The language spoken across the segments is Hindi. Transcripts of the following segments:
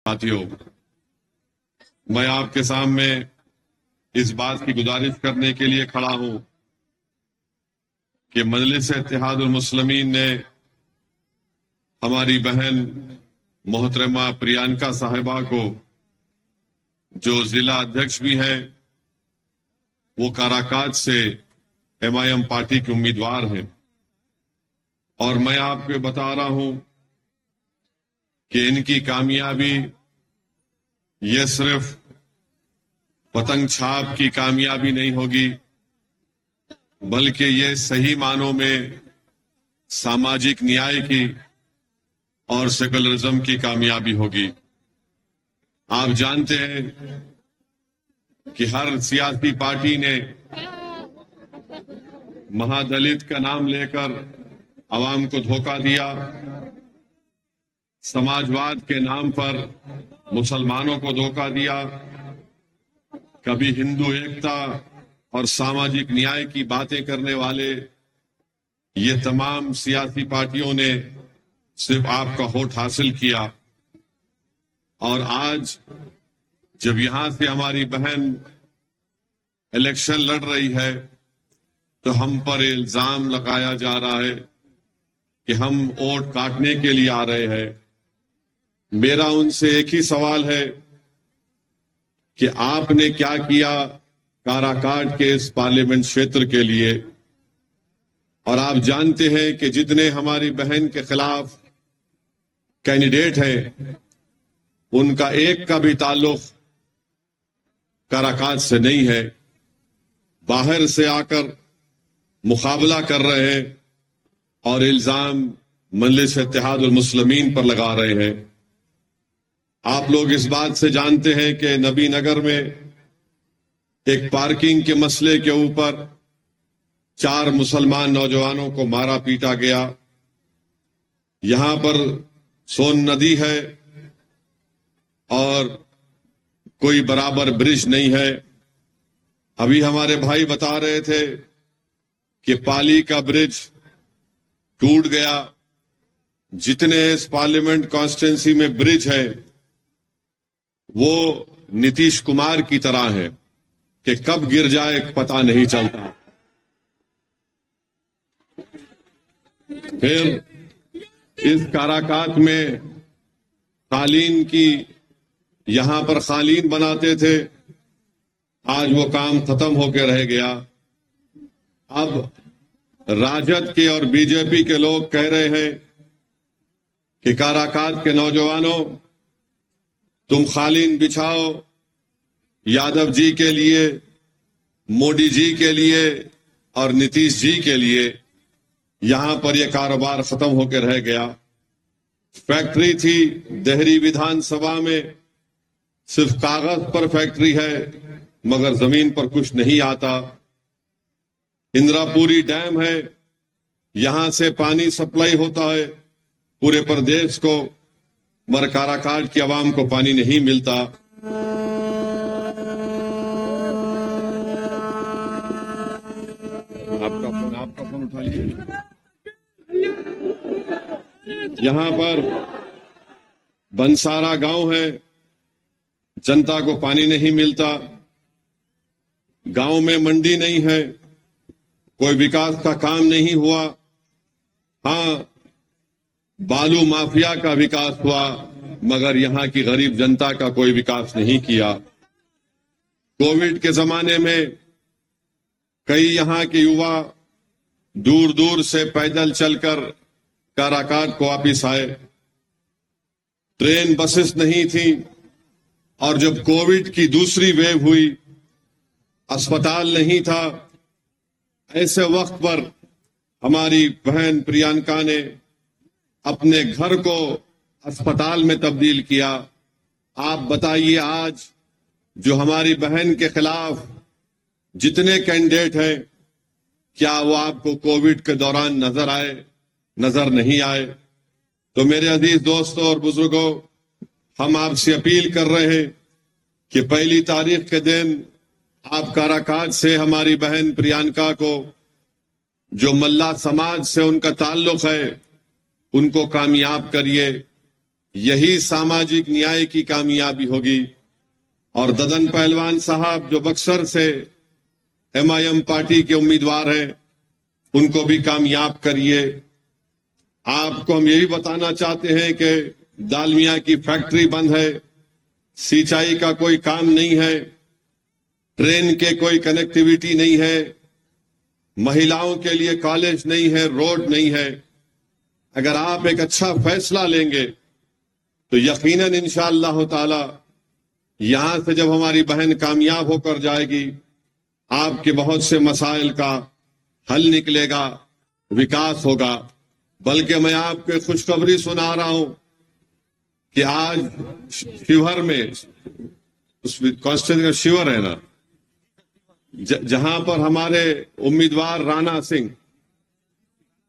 साथियों, मैं आपके सामने इस बात की गुजारिश करने के लिए खड़ा हूं कि मजलिस इत्तेहादुल मुस्लिमीन ने हमारी बहन मोहतरमा प्रियंका साहिबा को, जो जिला अध्यक्ष भी हैं, वो काराकाज से एमआईएम पार्टी के उम्मीदवार हैं, और मैं आपको बता रहा हूं कि इनकी कामयाबी ये सिर्फ पतंग छाप की कामयाबी नहीं होगी, बल्कि ये सही मानों में सामाजिक न्याय की और सेकुलरिज्म की कामयाबी होगी। आप जानते हैं कि हर सियासी पार्टी ने महादलित का नाम लेकर आवाम को धोखा दिया, समाजवाद के नाम पर मुसलमानों को धोखा दिया, कभी हिंदू एकता और सामाजिक न्याय की बातें करने वाले ये तमाम सियासी पार्टियों ने सिर्फ आपका वोट हासिल किया। और आज जब यहां से हमारी बहन इलेक्शन लड़ रही है तो हम पर इल्जाम लगाया जा रहा है कि हम वोट काटने के लिए आ रहे हैं। मेरा उनसे एक ही सवाल है कि आपने क्या किया काराकाट के इस पार्लियामेंट क्षेत्र के लिए। और आप जानते हैं कि जितने हमारी बहन के खिलाफ कैंडिडेट है उनका एक का भी ताल्लुक काराकाट से नहीं है, बाहर से आकर मुकाबला कर रहे हैं और इल्जाम मजलिस इत्तेहादुल मुस्लिमीन पर लगा रहे हैं। आप लोग इस बात से जानते हैं कि नबी नगर में एक पार्किंग के मसले के ऊपर 4 मुसलमान नौजवानों को मारा पीटा गया। यहां पर सोन नदी है और कोई बराबर ब्रिज नहीं है। अभी हमारे भाई बता रहे थे कि पाली का ब्रिज टूट गया। जितने इस पार्लियामेंट कॉन्स्टिट्यूंसी में ब्रिज है वो नीतीश कुमार की तरह है कि कब गिर जाए पता नहीं चलता। फिर इस काराकाट में कालीन की, यहां पर कालीन बनाते थे, आज वो काम खत्म होकर रह गया। अब राजद के और बीजेपी के लोग कह रहे हैं कि काराकाट के नौजवानों तुम कालीन बिछाओ, यादव जी के लिए, मोदी जी के लिए और नीतीश जी के लिए। यहां पर यह कारोबार खत्म होकर रह गया। फैक्ट्री थी देहरी विधानसभा में, सिर्फ कागज पर फैक्ट्री है मगर जमीन पर कुछ नहीं आता। इंद्रापुरी डैम है, यहां से पानी सप्लाई होता है पूरे प्रदेश को, मगर काराकाट की आवाम को पानी नहीं मिलता। आपका फोन उठा लीजिए। यहां पर बंसारा गांव है, जनता को पानी नहीं मिलता। गांव में मंडी नहीं है, कोई विकास का काम नहीं हुआ। हां, बालू माफिया का विकास हुआ मगर यहां की गरीब जनता का कोई विकास नहीं किया। कोविड के जमाने में कई यहां के युवा दूर दूर से पैदल चलकर काराकाट को वापिस आए। ट्रेन बसेस नहीं थी और जब कोविड की दूसरी वेव हुई, अस्पताल नहीं था। ऐसे वक्त पर हमारी बहन प्रियंका ने अपने घर को अस्पताल में तब्दील किया। आप बताइए, आज जो हमारी बहन के खिलाफ जितने कैंडिडेट हैं, क्या वो आपको कोविड के दौरान नजर आए? नजर नहीं आए। तो मेरे अजीज दोस्तों और बुजुर्गों, हम आपसे अपील कर रहे हैं कि 1 तारीख के दिन आप काराकाट से हमारी बहन प्रियंका को, जो मल्ला समाज से उनका ताल्लुक है, उनको कामयाब करिए। यही सामाजिक न्याय की कामयाबी होगी। और ददन पहलवान साहब जो बक्सर से MIM पार्टी के उम्मीदवार हैं, उनको भी कामयाब करिए। आपको हम यही बताना चाहते हैं कि दालमिया की फैक्ट्री बंद है, सिंचाई का कोई काम नहीं है, ट्रेन के कोई कनेक्टिविटी नहीं है, महिलाओं के लिए कॉलेज नहीं है, रोड नहीं है। अगर आप एक अच्छा फैसला लेंगे तो यकीनन इंशाअल्लाह ताला यहां से जब हमारी बहन कामयाब होकर जाएगी, आपके बहुत से मसाइल का हल निकलेगा, विकास होगा। बल्कि मैं आपको एक खुशखबरी सुना रहा हूं कि आज शिवहर में, उस कॉन्स्टिट्यूंसी का शिवहर है ना, जहां पर हमारे उम्मीदवार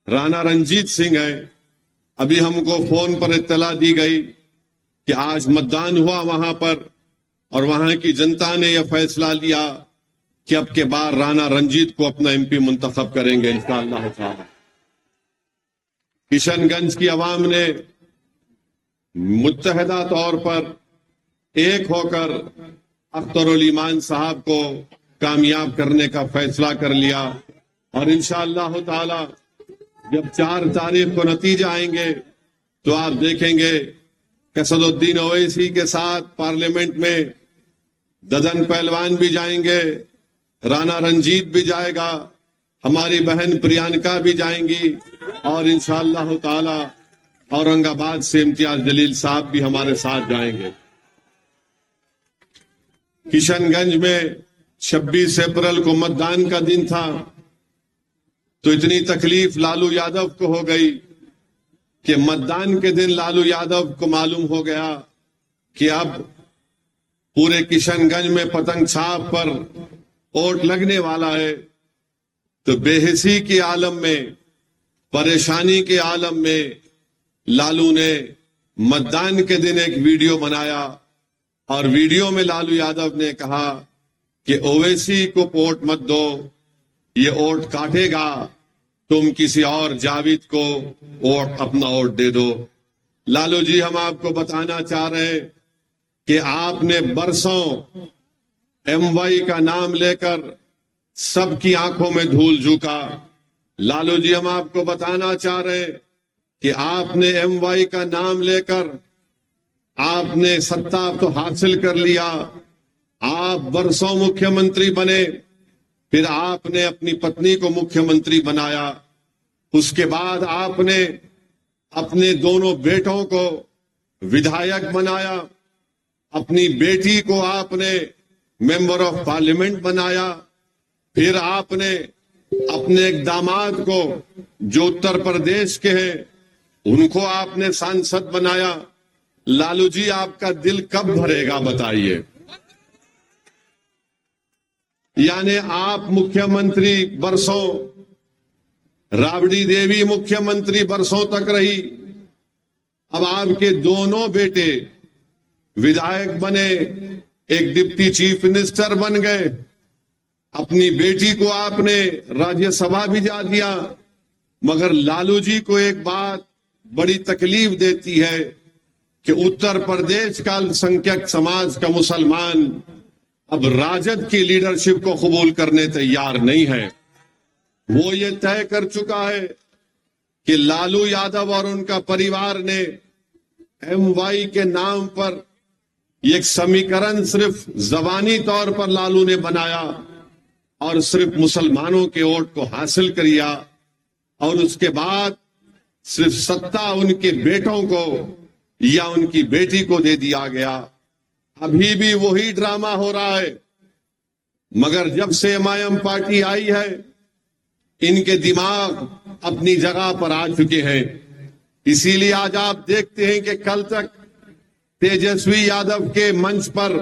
राणा रंजीत सिंह हैं, अभी हमको फोन पर इत्तला दी गई कि आज मतदान हुआ वहां पर, और वहां की जनता ने यह फैसला लिया कि अब के बार राणा रंजीत को अपना MP मुंतखब करेंगे इंशाअल्लाह ताला। किशनगंज की आवाम ने मुत्तहदा तौर पर एक होकर अख्तरुल ईमान साहब को कामयाब करने का फैसला कर लिया। और इंशाअल्लाह ताला जब 4 तारीख को नतीजे आएंगे तो आप देखेंगे कि असदुद्दीन ओवैसी के साथ पार्लियामेंट में ददन पहलवान भी जाएंगे, राणा रंजीत भी जाएगा, हमारी बहन प्रियंका भी जाएंगी, और इंशाअल्लाह ताला औरंगाबाद से इम्तियाज जलील साहब भी हमारे साथ जाएंगे। किशनगंज में 26 अप्रैल को मतदान का दिन था, तो इतनी तकलीफ लालू यादव को हो गई कि मतदान के दिन लालू यादव को मालूम हो गया कि अब पूरे किशनगंज में पतंग छाप पर वोट लगने वाला है। तो बेहिसी के आलम में, परेशानी के आलम में लालू ने मतदान के दिन एक वीडियो बनाया, और वीडियो में लालू यादव ने कहा कि ओवैसी को वोट मत दो, ये वोट काटेगा, तुम किसी और जावेद को वोट, अपना वोट दे दो। लालू जी, हम आपको बताना चाह रहे हैं कि आपने बरसों MY का नाम लेकर सबकी आंखों में धूल झोंका। लालू जी, हम आपको बताना चाह रहे हैं कि आपने MY का नाम लेकर आपने सत्ता तो हासिल कर लिया, आप बरसों मुख्यमंत्री बने, फिर आपने अपनी पत्नी को मुख्यमंत्री बनाया, उसके बाद आपने अपने दोनों बेटों को विधायक बनाया, अपनी बेटी को आपने मेंबर ऑफ पार्लियामेंट बनाया, फिर आपने अपने एक दामाद को जो उत्तर प्रदेश के हैं उनको आपने सांसद बनाया। लालू जी, आपका दिल कब भरेगा बताइए। यानी आप मुख्यमंत्री बरसों, राबड़ी देवी मुख्यमंत्री बरसों तक रही, अब आपके दोनों बेटे विधायक बने, एक डिप्टी चीफ मिनिस्टर बन गए, अपनी बेटी को आपने राज्यसभा भिजा दिया। मगर लालू जी को एक बात बड़ी तकलीफ देती है कि उत्तर प्रदेश का अल्पसंख्यक समाज का मुसलमान अब राजद की लीडरशिप को कबूल करने तैयार नहीं है। वो ये तय कर चुका है कि लालू यादव और उनका परिवार ने MY के नाम पर एक समीकरण सिर्फ जबानी तौर पर लालू ने बनाया और सिर्फ मुसलमानों के वोट को हासिल किया, और उसके बाद सिर्फ सत्ता उनके बेटों को या उनकी बेटी को दे दिया गया। अभी भी वही ड्रामा हो रहा है। मगर जब से MIM पार्टी आई है, इनके दिमाग अपनी जगह पर आ चुके हैं। इसीलिए आज आप देखते हैं कि कल तक तेजस्वी यादव के मंच पर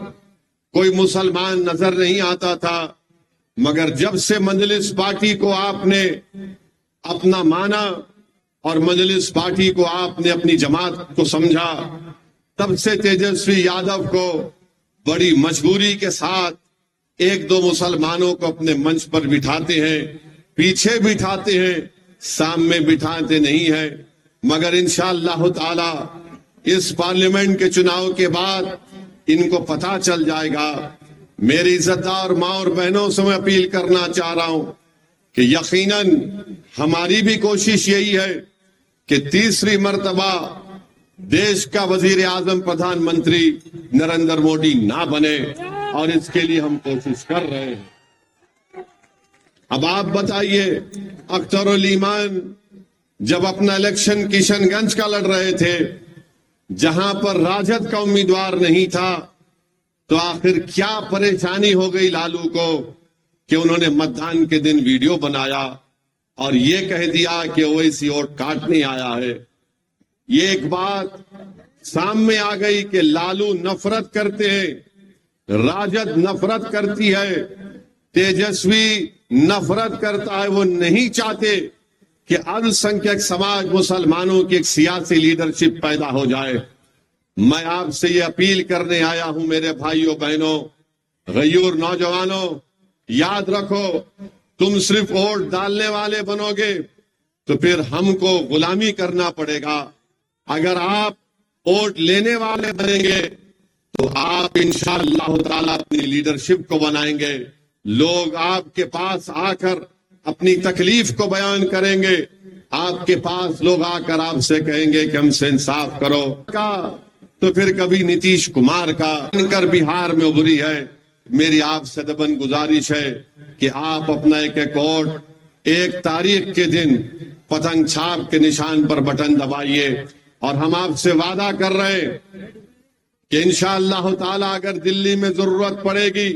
कोई मुसलमान नजर नहीं आता था, मगर जब से मजलिस पार्टी को आपने अपना माना और मजलिस पार्टी को आपने अपनी जमात को समझा, तब से तेजस्वी यादव को बड़ी मजबूरी के साथ एक दो मुसलमानों को अपने मंच पर बिठाते हैं, पीछे बिठाते हैं, सामने बिठाते नहीं है। मगर इंशाअल्लाह ताला इस पार्लियामेंट के चुनाव के बाद इनको पता चल जाएगा। मेरी इज्जतदार माँ और बहनों से मैं अपील करना चाह रहा हूं कि यकीनन हमारी भी कोशिश यही है कि तीसरी मर्तबा देश का वजीर आजम प्रधानमंत्री नरेंद्र मोदी ना बने, और इसके लिए हम कोशिश कर रहे हैं। अब आप बताइए, अख्तरुल ईमान जब अपना इलेक्शन किशनगंज का लड़ रहे थे, जहां पर राजद का उम्मीदवार नहीं था, तो आखिर क्या परेशानी हो गई लालू को कि उन्होंने मतदान के दिन वीडियो बनाया और ये कह दिया कि ओवैसी वोट काटने आया है। ये एक बात सामने आ गई कि लालू नफरत करते हैं, राजद नफरत करती है, तेजस्वी नफरत करता है। वो नहीं चाहते कि अल्पसंख्यक समाज मुसलमानों की एक सियासी लीडरशिप पैदा हो जाए। मैं आपसे ये अपील करने आया हूं मेरे भाइयों बहनों, गयूर नौजवानों, याद रखो, तुम सिर्फ वोट डालने वाले बनोगे तो फिर हमको गुलामी करना पड़ेगा। अगर आप वोट लेने वाले बनेंगे तो आप इंशाअल्लाह ताला अपनी लीडरशिप को बनाएंगे। लोग आपके पास आकर अपनी तकलीफ को बयान करेंगे, आपके पास लोग आकर आपसे कहेंगे कि हमसे इंसाफ करो का, तो फिर कभी नीतीश कुमार का बनकर बिहार में उभरी है। मेरी आपसे दबन गुजारिश है कि आप अपना एक वोट 1 तारीख के दिन पतंग छाप के निशान पर बटन दबाइए, और हम आपसे वादा कर रहे हैं कि इंशाअल्लाह ताला अगर दिल्ली में जरूरत पड़ेगी,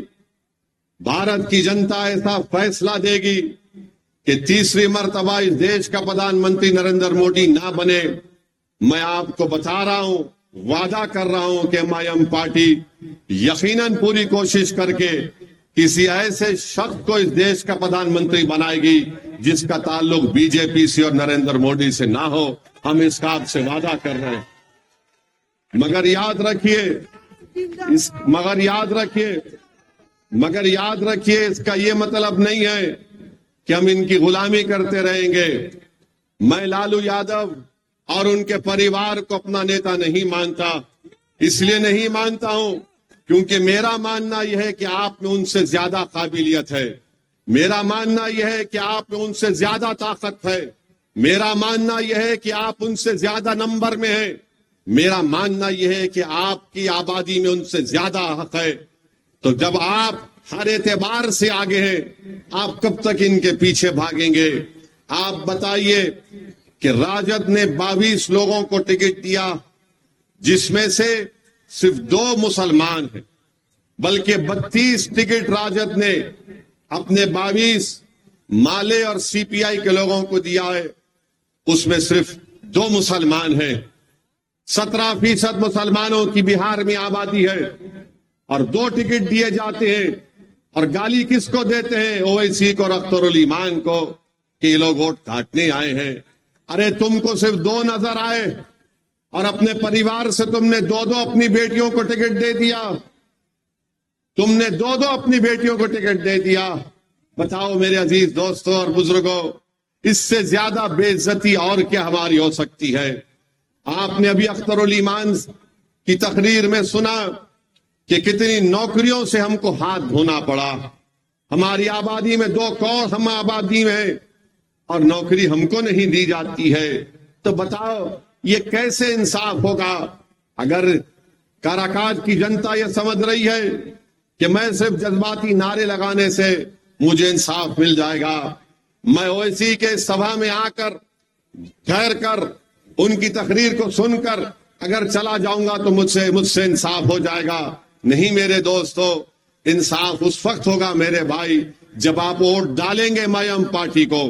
भारत की जनता ऐसा फैसला देगी कि तीसरी मर्तबा इस देश का प्रधानमंत्री नरेंद्र मोदी ना बने, मैं आपको बता रहा हूं, वादा कर रहा हूं कि एमआईएम पार्टी यकीनन पूरी कोशिश करके किसी ऐसे शख्स को इस देश का प्रधानमंत्री बनाएगी जिसका ताल्लुक बीजेपी से और नरेंद्र मोदी से ना हो। हम इसका आपसे वादा कर रहे हैं। मगर याद रखिए इसका ये मतलब नहीं है कि हम इनकी गुलामी करते रहेंगे। मैं लालू यादव और उनके परिवार को अपना नेता नहीं मानता। इसलिए नहीं मानता हूं क्योंकि मेरा मानना यह है कि आप में उनसे ज्यादा काबिलियत है, मेरा मानना यह है कि आप में उनसे ज्यादा ताकत है, मेरा मानना यह है कि आप उनसे ज्यादा नंबर में हैं, मेरा मानना यह है कि आपकी आबादी में उनसे ज्यादा हक है। तो जब आप हर एतबार से आगे हैं, आप कब तक इनके पीछे भागेंगे? आप बताइए कि राजद ने 22 लोगों को टिकट दिया, जिसमें से सिर्फ 2 मुसलमान हैं, बल्कि 32 टिकट राजद ने अपने 22 माले और सीपीआई के लोगों को दिया है, उसमें सिर्फ 2 मुसलमान हैं। 17% मुसलमानों की बिहार में आबादी है और 2 टिकट दिए जाते हैं, और गाली किसको देते हैं? ओवैसी को और अख्तरुल ईमान को कि ये लोग वोट काटने आए हैं। अरे तुमको सिर्फ 2 नजर आए और अपने परिवार से तुमने 2-2 अपनी बेटियों को टिकट दे दिया, तुमने 2-2 अपनी बेटियों को टिकट दे दिया। बताओ मेरे अजीज दोस्तों और बुजुर्गों, इससे ज्यादा बेइज्जती और क्या हमारी हो सकती है? आपने अभी अख्तरुल ईमान की तकरीर में सुना कि कितनी नौकरियों से हमको हाथ धोना पड़ा। हमारी आबादी में 2 करोड़ हम आबादी में और नौकरी हमको नहीं दी जाती है। तो बताओ ये कैसे इंसाफ होगा? अगर काराकाट की जनता ये समझ रही है कि मैं सिर्फ जज्बाती नारे लगाने से मुझे इंसाफ मिल जाएगा, मैं ओवैसी के सभा में आकर ठहर कर उनकी तकरीर को सुनकर अगर चला जाऊंगा तो मुझसे इंसाफ हो जाएगा? नहीं मेरे दोस्तों, इंसाफ उस वक्त होगा मेरे भाई जब आप वोट डालेंगे एमआईएम पार्टी को,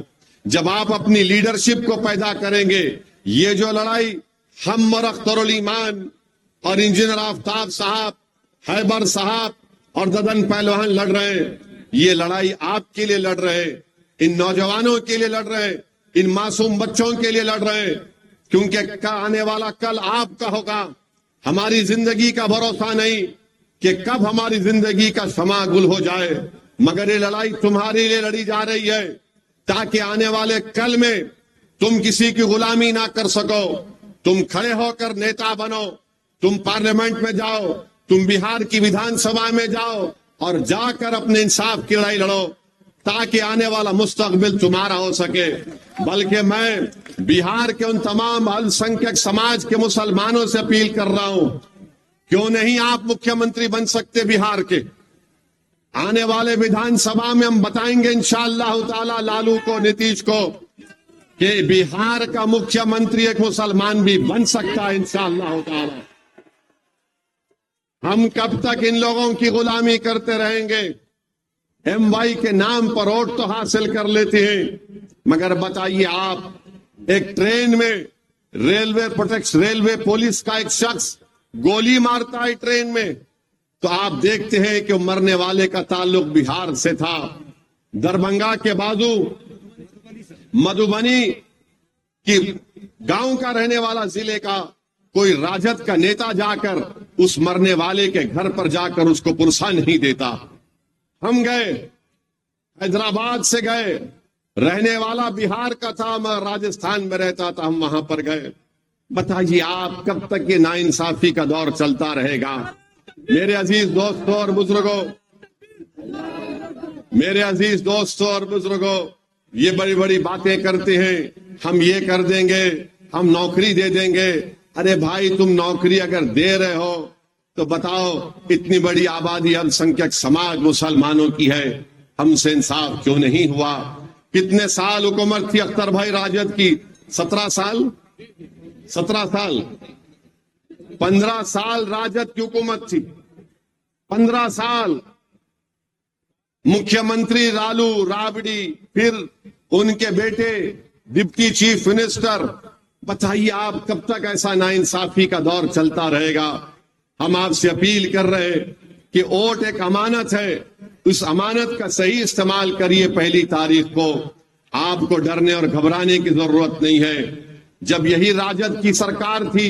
जब आप अपनी लीडरशिप को पैदा करेंगे। ये जो लड़ाई हम और अख्तरुल ईमान और इंजीनियर आफ्ताब साहब, हैबर साहब और ददन पहलवान लड़ रहे हैं, ये लड़ाई आपके लिए लड़ रहे हैं, इन नौजवानों के लिए लड़ रहे हैं, इन मासूम बच्चों के लिए लड़ रहे हैं, क्योंकि आने वाला कल आपका होगा। हमारी जिंदगी का भरोसा नहीं कि कब हमारी जिंदगी का समा गुल हो जाए, मगर ये लड़ाई तुम्हारे लिए लड़ी जा रही है ताकि आने वाले कल में तुम किसी की गुलामी ना कर सको, तुम खड़े होकर नेता बनो, तुम पार्लियामेंट में जाओ, तुम बिहार की विधानसभा में जाओ और जाकर अपने इंसाफ की लड़ाई लड़ो, ताकि आने वाला मुस्तकबिल तुम्हारा हो सके। बल्कि मैं बिहार के उन तमाम अल्पसंख्यक समाज के मुसलमानों से अपील कर रहा हूं, क्यों नहीं आप मुख्यमंत्री बन सकते बिहार के? आने वाले विधानसभा में हम बताएंगे इंशाअल्लाह ताला लालू को, नीतीश को, कि बिहार का मुख्यमंत्री एक मुसलमान भी बन सकता है इंशाअल्लाह ताला। हम कब तक इन लोगों की गुलामी करते रहेंगे? MY के नाम पर वोट तो हासिल कर लेते हैं, मगर बताइए आप, एक ट्रेन में रेलवे पुलिस का एक शख्स गोली मारता है ट्रेन में, तो आप देखते हैं कि मरने वाले का ताल्लुक बिहार से था। दरभंगा के बाजू मधुबनी की गांव का रहने वाला जिले का कोई राजद का नेता जाकर उस मरने वाले के घर पर जाकर उसको पुरसा नहीं देता। हम गए, हैदराबाद से गए, रहने वाला बिहार का था, मैं राजस्थान में रहता था, हम वहां पर गए। बताइए आप, कब तक ये नाइंसाफी का दौर चलता रहेगा? मेरे अजीज दोस्तों और बुजुर्गों, मेरे अजीज दोस्तों और बुजुर्गों, ये बड़ी बड़ी बातें करते हैं, हम ये कर देंगे, हम नौकरी दे देंगे। अरे भाई, तुम नौकरी अगर दे रहे हो तो बताओ, इतनी बड़ी आबादी अल्पसंख्यक समाज मुसलमानों की है, हमसे इंसाफ क्यों नहीं हुआ? कितने साल हुकूमत थी अख्तर भाई राजद की? 17 साल 15 साल राजद की हुकूमत थी। 15 साल मुख्यमंत्री लालू राबड़ी, फिर उनके बेटे डिप्टी चीफ मिनिस्टर। बताइए आप, कब तक ऐसा नाइंसाफी का दौर चलता रहेगा? हम आपसे अपील कर रहे हैं कि वोट एक अमानत है, उस अमानत का सही इस्तेमाल करिए। 1 तारीख को आपको डरने और घबराने की जरूरत नहीं है। जब यही राजद की सरकार थी,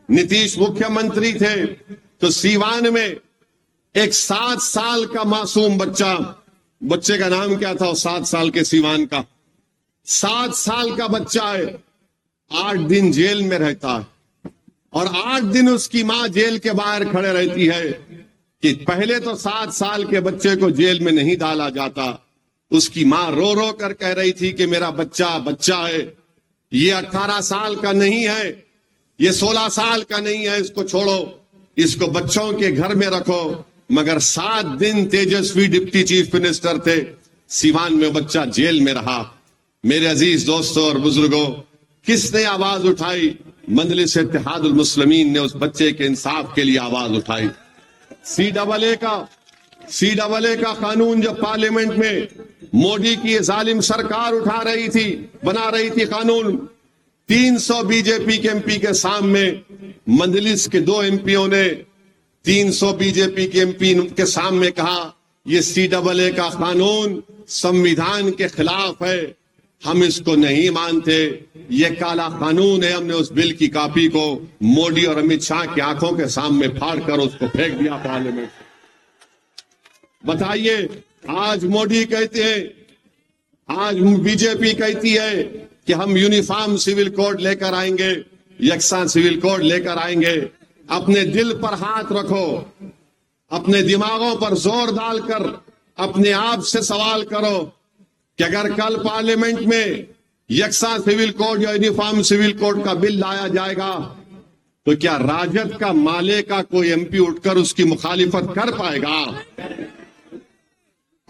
नीतीश मुख्यमंत्री थे, तो सीवान में एक 7 साल का मासूम बच्चे का नाम क्या था? 7 साल के सीवान का 7 साल का बच्चा है, 8 दिन जेल में रहता है, और 8 दिन उसकी मां जेल के बाहर खड़े रहती है कि पहले तो 7 साल के बच्चे को जेल में नहीं डाला जाता। उसकी मां रो रो कर कह रही थी कि मेरा बच्चा बच्चा है, ये 18 साल का नहीं है, ये 16 साल का नहीं है, इसको छोड़ो, इसको बच्चों के घर में रखो। मगर 7 दिन तेजस्वी डिप्टी चीफ मिनिस्टर थे, सीवान में बच्चा जेल में रहा। मेरे अजीज दोस्तों और बुजुर्गों, किसने आवाज उठाई? मजलिस इत्तेहादुल मुस्लिमीन ने उस बच्चे के इंसाफ के लिए आवाज उठाई। CAA का कानून जब पार्लियामेंट में मोदी की जालिम सरकार उठा रही थी, बना रही थी कानून, 300 बीजेपी के एमपी के सामने मजलिस के 2 एमपीओं ने 300 बीजेपी के एमपी के सामने कहा, ये CAA का कानून संविधान के खिलाफ है, हम इसको नहीं मानते, ये काला कानून है। हमने उस बिल की कॉपी को मोदी और अमित शाह की आंखों के सामने फाड़कर उसको फेंक दिया पार्लियामेंट। बताइए, आज मोदी कहते हैं, आज बीजेपी कहती है कि हम यूनिफॉर्म सिविल कोड लेकर आएंगे, यकसा सिविल कोड लेकर आएंगे। अपने दिल पर हाथ रखो, अपने दिमागों पर जोर डालकर अपने आप से सवाल करो कि अगर कल पार्लियामेंट में यकसा सिविल कोड या यूनिफॉर्म सिविल कोड का बिल लाया जाएगा, तो क्या राजद का माले का कोई एमपी उठकर उसकी मुखालिफत कर पाएगा?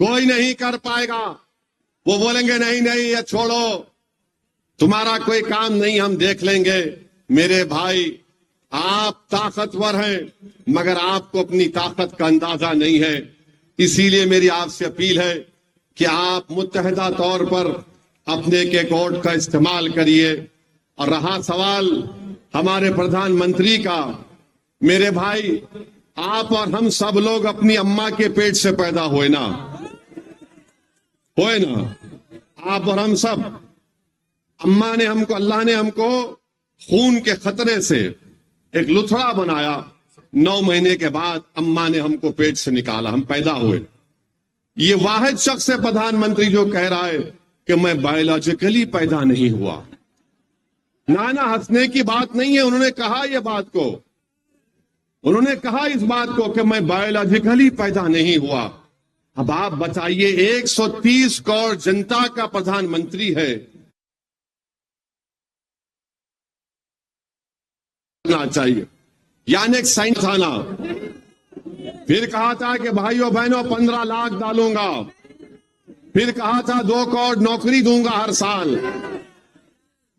कोई नहीं कर पाएगा। वो बोलेंगे नहीं नहीं, ये छोड़ो, तुम्हारा कोई काम नहीं, हम देख लेंगे। मेरे भाई, आप ताकतवर हैं, मगर आपको अपनी ताकत का अंदाजा नहीं है। इसीलिए मेरी आपसे अपील है कि आप मुत्तहिदा तौर पर अपने के कोड का इस्तेमाल करिए। और रहा सवाल हमारे प्रधानमंत्री का, मेरे भाई, आप और हम सब लोग अपनी अम्मा के पेट से पैदा हुए ना, आप और हम सब। अम्मा ने हमको, अल्लाह ने हमको खून के खतरे से एक लुथड़ा बनाया। 9 महीने के बाद अम्मा ने हमको पेट से निकाला, हम पैदा हुए। ये वाहिद शख्स है प्रधानमंत्री जो कह रहा है कि मैं बायोलॉजिकली पैदा नहीं हुआ। ना हंसने की बात नहीं है। उन्होंने कहा यह बात को, उन्होंने कहा इस बात को कि मैं बायोलॉजिकली पैदा नहीं हुआ। अब आप बताइए, 130 करोड़ जनता का प्रधानमंत्री है, चाहिए यानी एक साइंस था ना। फिर कहा था कि भाइयों बहनों 15 लाख डालूंगा, फिर कहा था 2 करोड़ नौकरी दूंगा हर साल।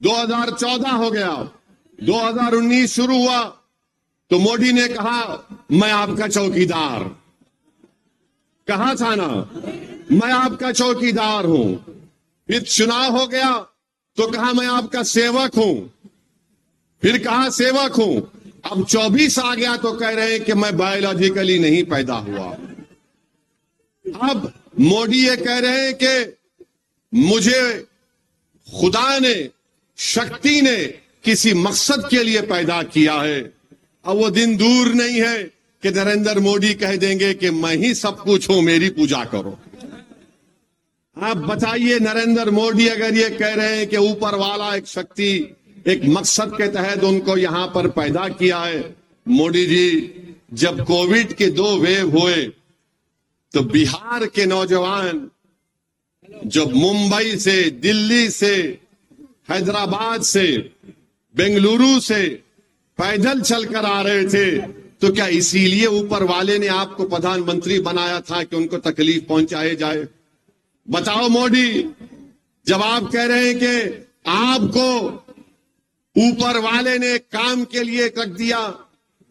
2014 हो गया, 2019 शुरू हुआ तो मोदी ने कहा मैं आपका चौकीदार। कहा था ना मैं आपका चौकीदार हूं। फिर चुनाव हो गया तो कहा मैं आपका सेवक हूं, फिर कहा सेवक हूं। अब 24 आ गया तो कह रहे हैं कि मैं बायोलॉजिकली नहीं पैदा हुआ। अब मोदी ये कह रहे हैं कि मुझे खुदा ने, शक्ति ने किसी मकसद के लिए पैदा किया है। अब वो दिन दूर नहीं है कि नरेंद्र मोदी कह देंगे कि मैं ही सब कुछ हूं, मेरी पूजा करो। आप बताइए, नरेंद्र मोदी अगर ये कह रहे हैं कि ऊपर वाला एक शक्ति, एक मकसद के तहत उनको यहां पर पैदा किया है। मोदी जी, जब कोविड के 2 वेव हुए तो बिहार के नौजवान जो मुंबई से, दिल्ली से, हैदराबाद से, बेंगलुरु से पैदल चलकर आ रहे थे, तो क्या इसीलिए ऊपर वाले ने आपको प्रधानमंत्री बनाया था कि उनको तकलीफ पहुंचाए जाए? बताओ मोदी, जब आप कह रहे हैं कि आपको ऊपर वाले ने काम के लिए रख दिया,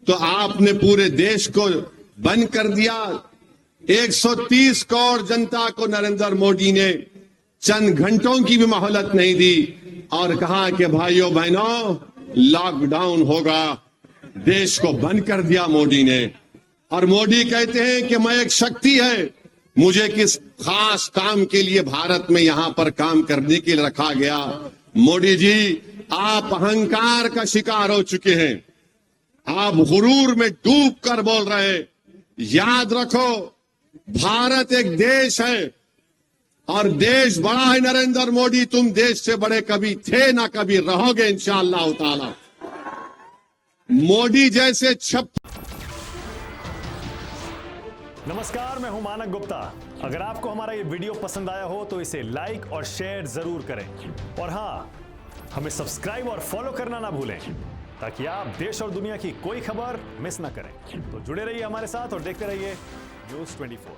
तो आपने पूरे देश को बंद कर दिया। 130 करोड़ जनता को नरेंद्र मोदी ने चंद घंटों की भी मोहलत नहीं दी और कहा कि भाइयों बहनों लॉकडाउन होगा। देश को बंद कर दिया मोदी ने। और मोदी कहते हैं कि मैं एक शक्ति है, मुझे किस खास काम के लिए भारत में यहां पर काम करने के लिए रखा गया। मोदी जी, आप अहंकार का शिकार हो चुके हैं, आप गुरूर में डूब कर बोल रहे हैं। याद रखो, भारत एक देश है और देश बड़ा है। नरेंद्र मोदी, तुम देश से बड़े कभी थे ना कभी रहोगे इंशाअल्लाह ताला। मोदी जैसे नमस्कार, मैं हूं मानक गुप्ता। अगर आपको हमारा ये वीडियो पसंद आया हो तो इसे लाइक और शेयर जरूर करें, और हां, हमें सब्सक्राइब और फॉलो करना ना भूलें ताकि आप देश और दुनिया की कोई खबर मिस ना करें। तो जुड़े रहिए हमारे साथ और देखते रहिए न्यूज़ 24।